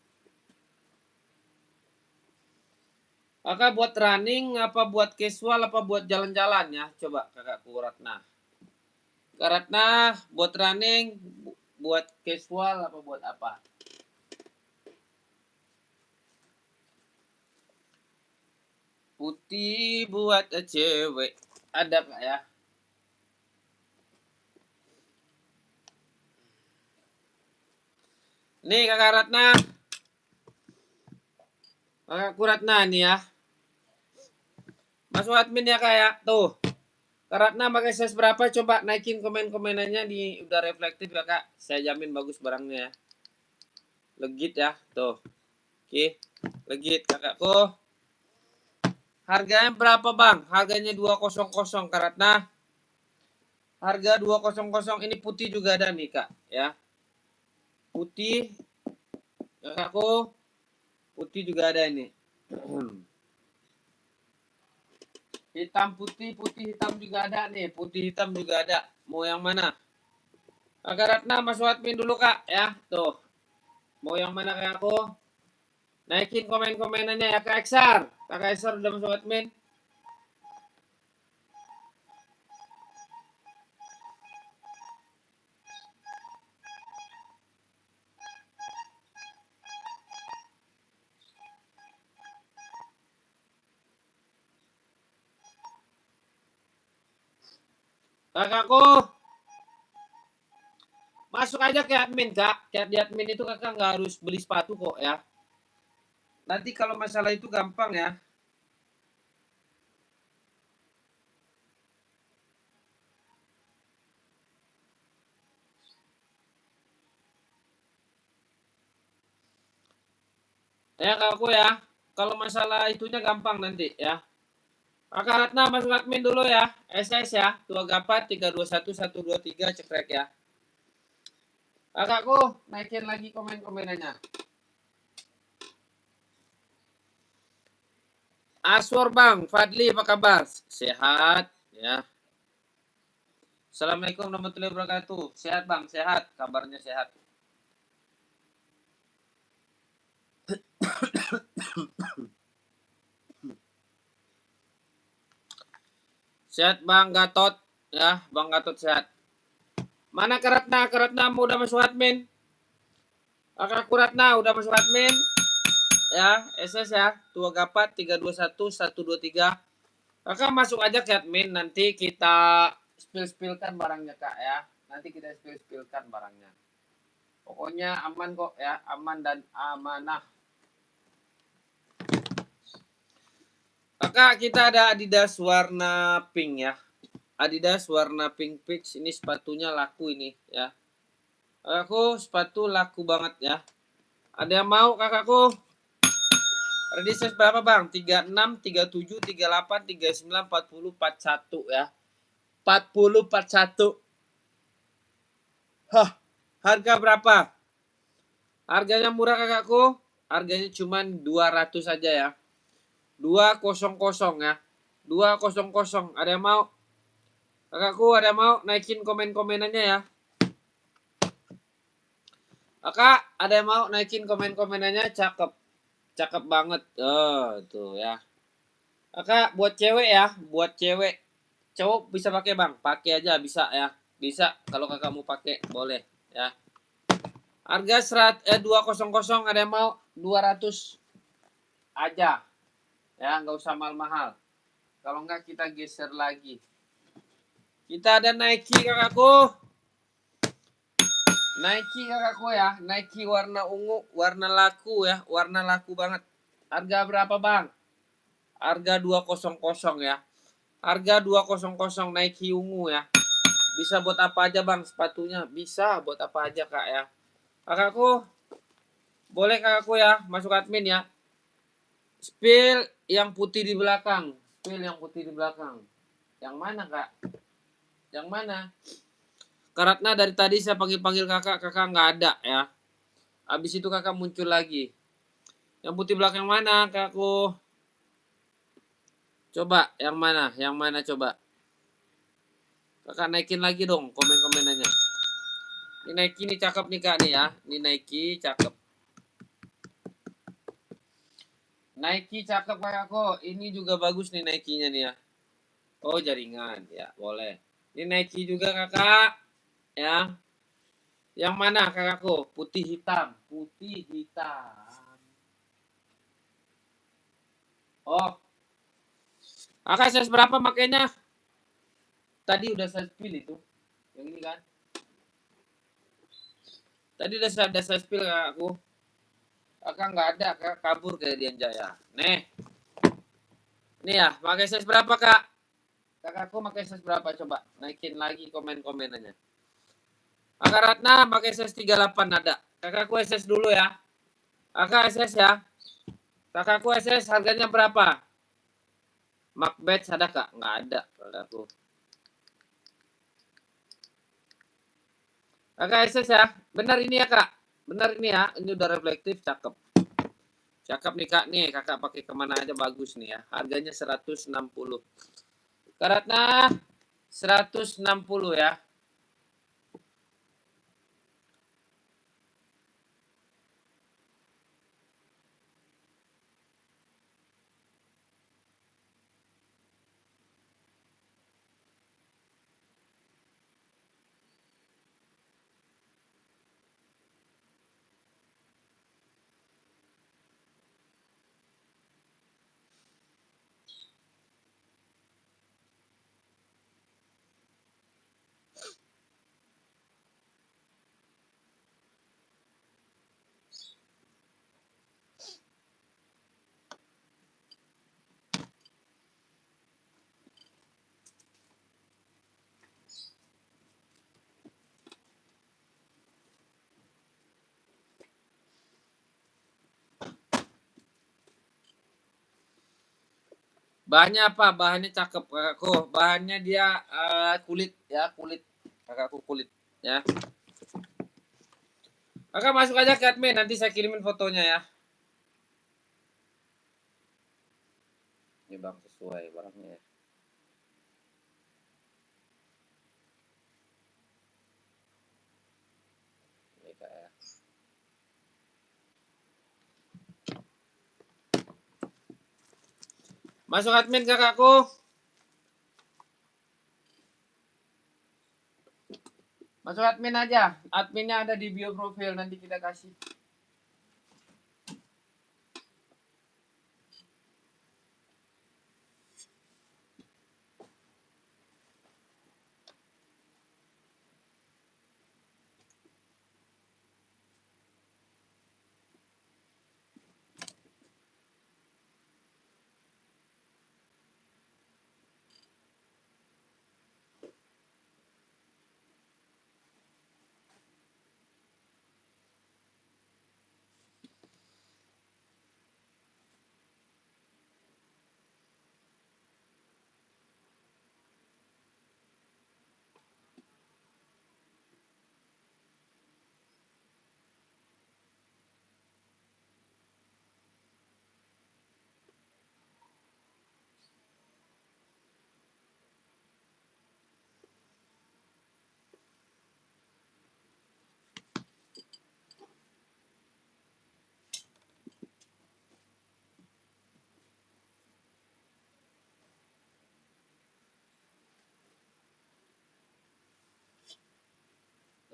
Kakak buat running apa buat casual apa buat jalan-jalan ya? Coba kakakku Ratna. Kak Ratna buat running, buat casual apa buat apa? Putih buat cewek. Ada kak ya? Nih kakak Ratna. Kakakku Ratna nih ya. Masuk admin ya kak ya. Tuh. Kak Ratna pakai size berapa? Coba naikin komen-komenannya di udah reflektif ya kak. Saya jamin bagus barangnya ya. Legit ya. Tuh. Oke. Legit kakakku. Harganya berapa bang? Harganya 200 Kak Ratna. Harga 200 ini putih juga ada nih kak ya. Putih kakakku. Putih juga ada ini. Hitam putih, putih hitam juga ada nih. Putih hitam juga ada. Mau yang mana? Kak Ratna masuk admin dulu kak ya. Tuh. Mau yang mana kakakku? Naikin komen-komenannya ya Kak Eksar. Kak Eksar udah masuk admin. Kakakku, masuk aja ke admin, Kak. Ke di admin itu kakak nggak harus beli sepatu kok ya. Nanti kalau masalah itu gampang ya. Ya kakakku ya. Kalau masalah itunya gampang nanti ya. Kakak Ratna masuk admin dulu ya. SS ya. Tua Gapat 321123 cekrek ya. Kakakku, naikin lagi komen-komenannya. Aswar Bang, Fadli apa kabar? Sehat ya. Assalamualaikum warahmatullahi wabarakatuh. Sehat Bang, sehat. Kabarnya sehat. Sehat Bang Gatot ya, Bang Gatot sehat. Mana Keratna? Keratna udah masuk admin. Kakak Kuratna udah masuk admin. Ya, SS ya. Tua Gapat 321123. Kakak masuk aja ke admin, nanti kita spill-spillkan barangnya Kak ya. Nanti kita spill-spillkan barangnya. Pokoknya aman kok ya, aman dan amanah. Kakak, kita ada Adidas warna pink ya. Adidas warna pink peach, ini sepatunya laku ini ya. Kakakku, sepatu laku banget ya. Ada yang mau kakakku? Ready size berapa bang? 36, 37, 38, 39, 40, 41 ya. 40, 41. Hah, harga berapa? Harganya murah kakakku. Harganya cuma 200 saja ya. 200 ya. 200. Ada yang mau? Kakakku ada yang mau naikin komen-komenannya ya. Kakak ada yang mau naikin komen-komenannya, cakep. Cakep banget. Oh, tuh ya. Kakak buat cewek ya, buat cewek. Cowok bisa pakai bang, pakai aja bisa ya. Bisa kalau kakak mau pakai boleh ya. Harga 200, ada yang mau 200 aja. Ya, nggak usah mahal-mahal. Kalau nggak kita geser lagi. Kita ada Nike kakakku. Nike kakakku ya, Nike warna ungu, warna laku ya, warna laku banget. Harga berapa bang? Harga 200 ya. Harga 200 Nike ungu ya. Bisa buat apa aja bang sepatunya? Bisa buat apa aja kak ya. Kakakku, boleh kakakku ya masuk admin ya. Spill yang putih di belakang. Spill yang putih di belakang. Yang mana kak? Yang mana? Karena dari tadi saya panggil-panggil kakak, kakak nggak ada ya. Habis itu kakak muncul lagi. Yang putih belakang mana kakakku? Coba, yang mana? Yang mana coba? Kakak naikin lagi dong komen-komenannya. Ini Nike nih cakep nih kak nih ya. Ini Nike cakep. Nike cakep kakakku. Ini juga bagus nih Nike-nya nih ya. Oh jaringan ya boleh. Ini Nike juga kakak. Ya. Yang mana kakakku? Putih hitam. Putih hitam. Oh. Kakak size berapa makanya? Tadi udah saya pilih itu. Yang ini kan. Tadi udah saya spill kakakku. Kakak nggak ada, kakak kabur ke Dian Jaya. Nih. Nih ya, pakai size berapa kak? Kakakku pakai size berapa coba? Naikin lagi komen-komenannya. Kakak Ratna pakai size 38 ada. Kakakku SS dulu ya. Kakak SS ya. Kakakku SS harganya berapa? Macbeth ada kak? Nggak ada kakakku. Kakak SS ya. Benar ini ya kak. Benar ini ya. Ini udah reflektif cakep. Cakep nih kak nih. Kakak pakai kemana aja bagus nih ya. Harganya 160. Kak Ratna 160 ya. Bahannya apa? Bahannya cakep kakakku. Bahannya dia kulit ya, kulit. Kakakku kulit ya. Kakak masuk aja ke admin, nanti saya kirimin fotonya ya. Ini bang sesuai barangnya ya. Ini kak ya. Masuk admin kakakku. Masuk admin aja. Adminnya ada di bio profil, nanti kita kasih.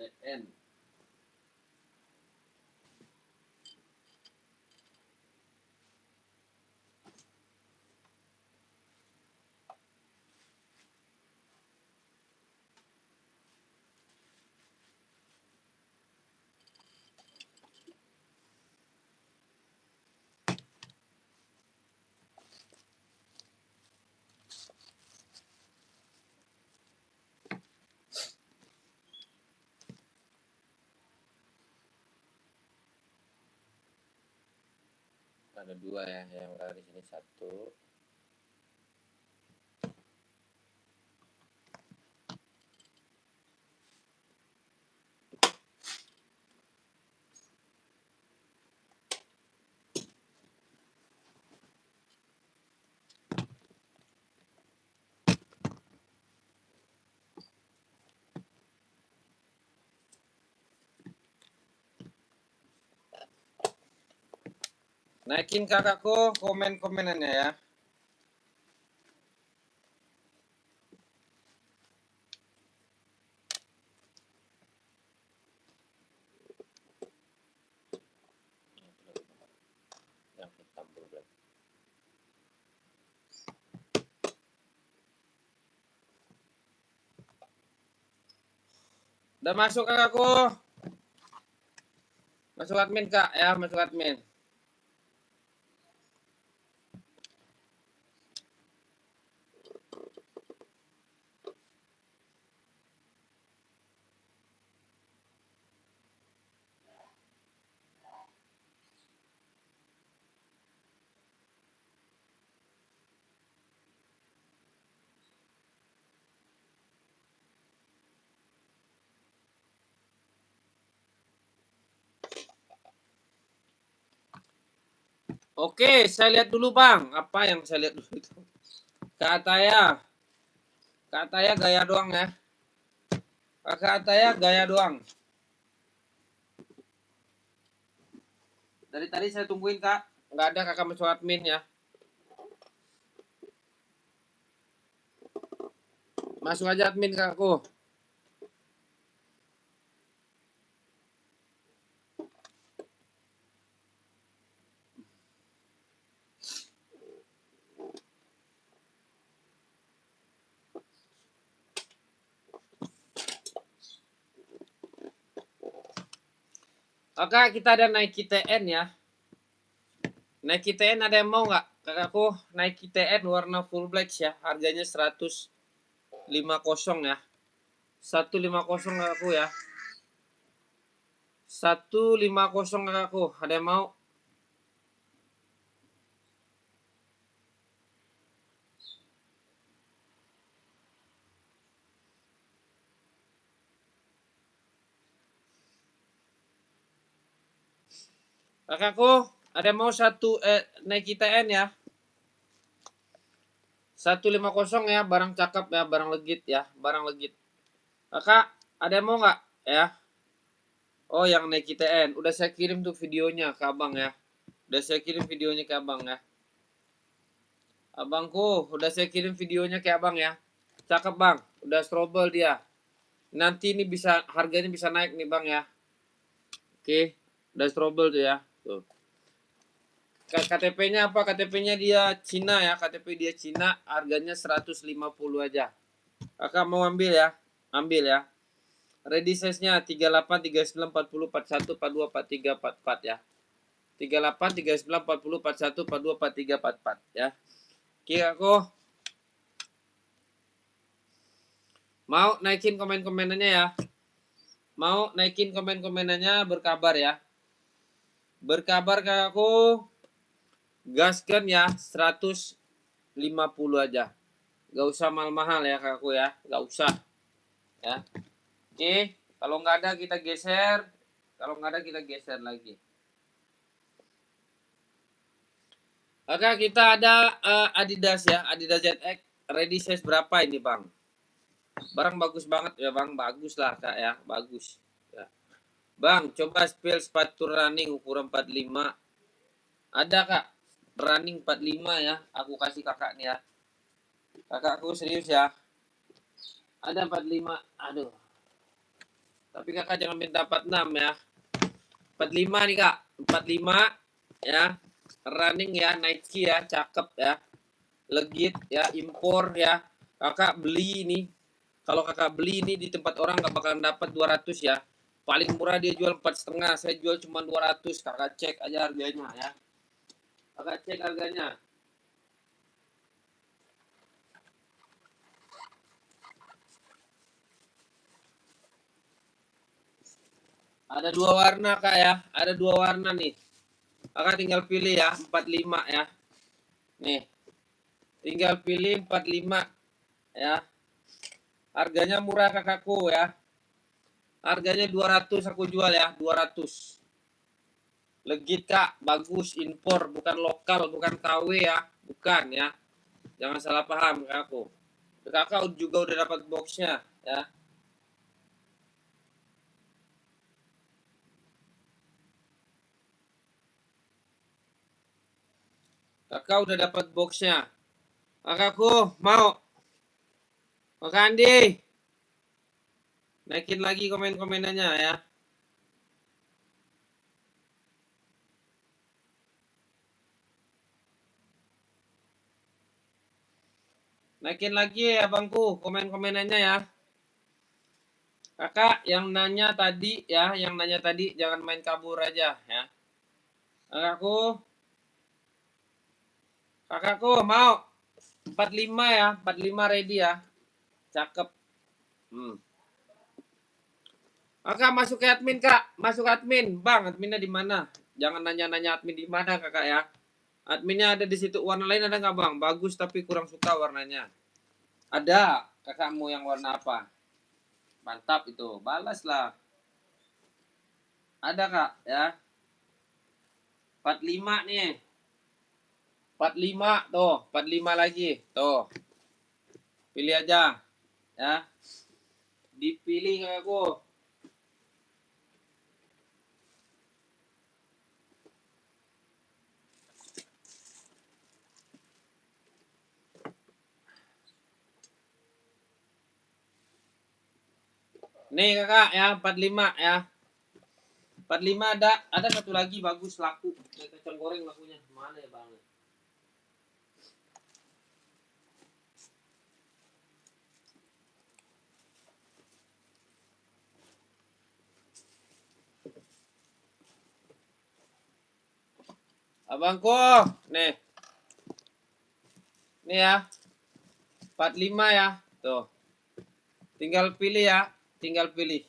TN. Ada dua ya, yang di sini satu. Naikin kakakku komen-komenannya ya. Yang hitam problem. Udah masuk kakakku. Masuk admin kak ya, masuk admin. Oke, saya lihat dulu bang. Apa yang saya lihat dulu itu? Kak Ataya. Kak Ataya gaya doang ya. Kak Ataya gaya doang. Dari tadi saya tungguin kak. Nggak ada kakak masuk admin ya. Masuk aja admin kakakku. Oke, kita ada Nike TN ya. Nike TN ada yang mau nggak? Kakakku, Nike TN warna full black ya. Harganya 150 ya. 150 kakakku ya. 150 kakakku. Ada yang mau? Kakakku, ada mau satu Nike TN ya? 150 ya, barang cakep ya, barang legit ya, barang legit. Kakak, ada mau nggak ya? Oh, yang Nike TN. Udah saya kirim tuh videonya ke abang ya. Udah saya kirim videonya ke abang ya. Abangku, udah saya kirim videonya ke abang ya. Cakep bang, udah strobel dia. Nanti ini bisa, harganya bisa naik nih bang ya. Oke, udah strobel tuh ya. Tuh. KTP-nya apa? KTP-nya dia Cina ya. KTP dia Cina, harganya 150 aja. Kakak mau ambil ya? Ambil ya. Ready size-nya 38, 39, 40, 41, 42, 43, 44 ya. 38, 39, 40, 41, 42, 43, 44 ya. Oke aku mau naikin komen-komenannya ya. Mau naikin komen-komenannya, berkabar ya. Berkabar kakakku. Gaskan ya 150 aja. Gak usah mahal-mahal ya kakakku ya. Gak usah ya. Oke, kalau nggak ada kita geser. Kalau nggak ada kita geser lagi. Oke, kita ada Adidas ya. Adidas ZX. Ready size berapa ini bang? Barang bagus banget ya bang. Bagus lah kak ya. Bagus ya. Bang, coba spill sepatu running ukuran 45. Ada kak. Running 45 ya. Aku kasih kakak nih ya. Kakakku serius ya. Ada 45. Aduh. Tapi kakak jangan minta 46 ya. 45 nih kak. 45 ya. Running ya. Nike ya. Cakep ya. Legit ya. Impor ya. Kakak beli ini. Kalau kakak beli ini di tempat orang gak bakalan dapat 200 ya. Paling murah dia jual 4,5. Saya jual cuma 200. Kakak cek aja harganya ya. Kakak cek harganya. Ada dua warna kak ya. Ada dua warna nih. Kakak tinggal pilih ya. 45 ya. Nih. Tinggal pilih 45 ya. Harganya murah kakakku ya. Harganya 200 aku jual ya. 200. Legit kak. Bagus. Impor. Bukan lokal. Bukan KW ya. Bukan ya. Jangan salah paham kakakku. Kakak juga udah dapat boxnya ya. Kakak udah dapat boxnya. Kakakku mau. Kakak Andi. Naikin lagi komen-komenannya ya. Naikin lagi ya bangku komen-komenannya ya. Kakak yang nanya tadi ya, yang nanya tadi jangan main kabur aja ya. Kakakku mau 45 ya, 45 ready ya. Cakep. Kakak masuk ke admin kak, masuk admin. Bang, adminnya di mana? Jangan nanya-nanya admin di mana kakak ya. Adminnya ada di situ. Warna lain ada nggak bang? Bagus tapi kurang suka warnanya. Ada. Kakakmu yang warna apa? Mantap itu. Balaslah. Ada kak ya. 45 nih. 45 tuh. 45 lagi. Tuh. Pilih aja. Ya. Dipilih kakakku. Nih kakak ya, 45 ya. 45 ada satu lagi bagus laku. Kacang goreng lakunya. Mana ya bang? Abangku, nih. Nih ya. 45 ya. Tuh. Tinggal pilih ya. Tinggal pilih.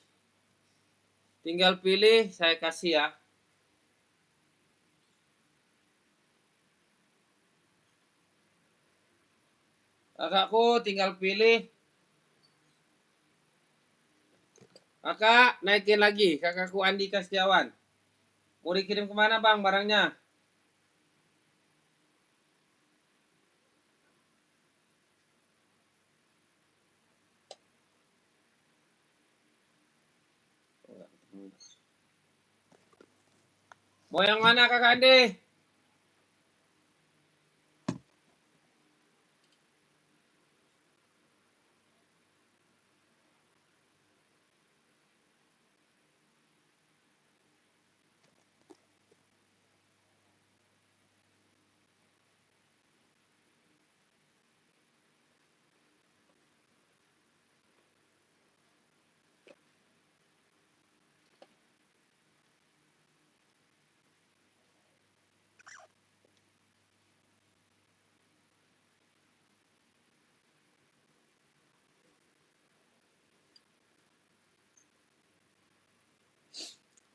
Tinggal pilih, saya kasih ya. Kakakku tinggal pilih. Kakak naikin lagi. Kakakku Andika Setiawan. Mau dikirim kemana bang barangnya? Mau yang mana kakak Ade?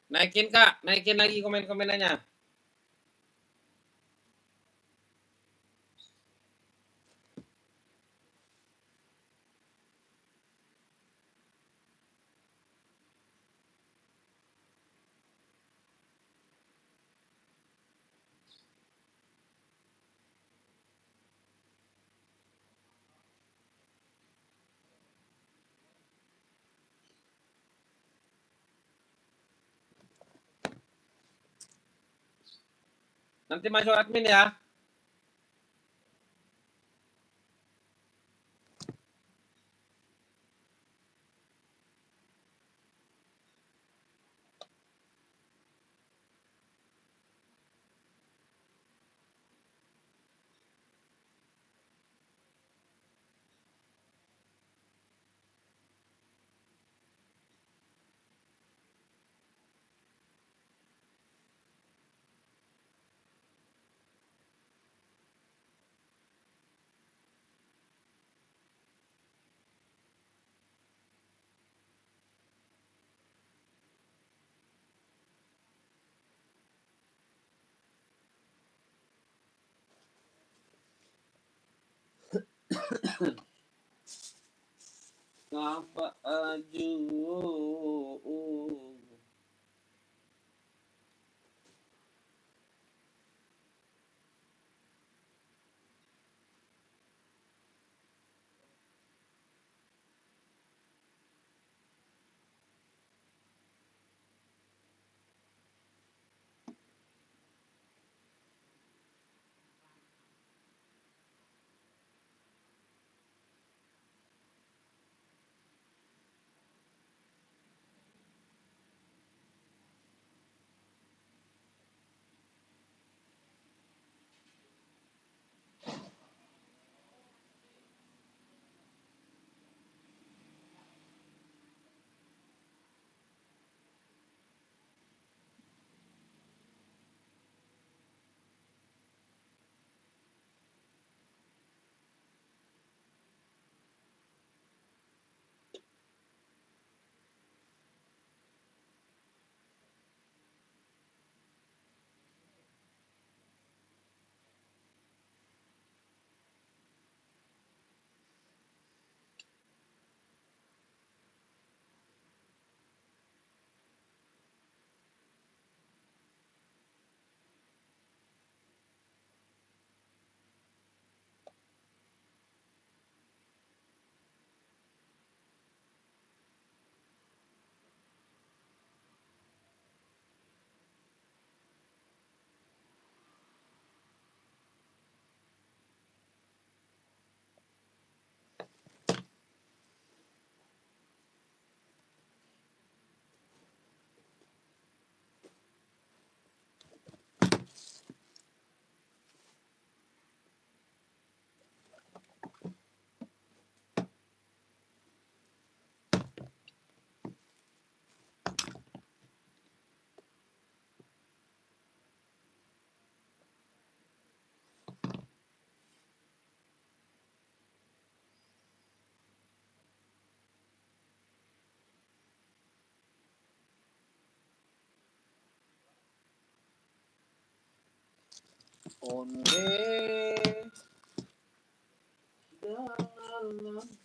Naikin kak, naikin lagi komen-komenannya. Nanti masuk admin ya. Ngapa aju? Onde janganlah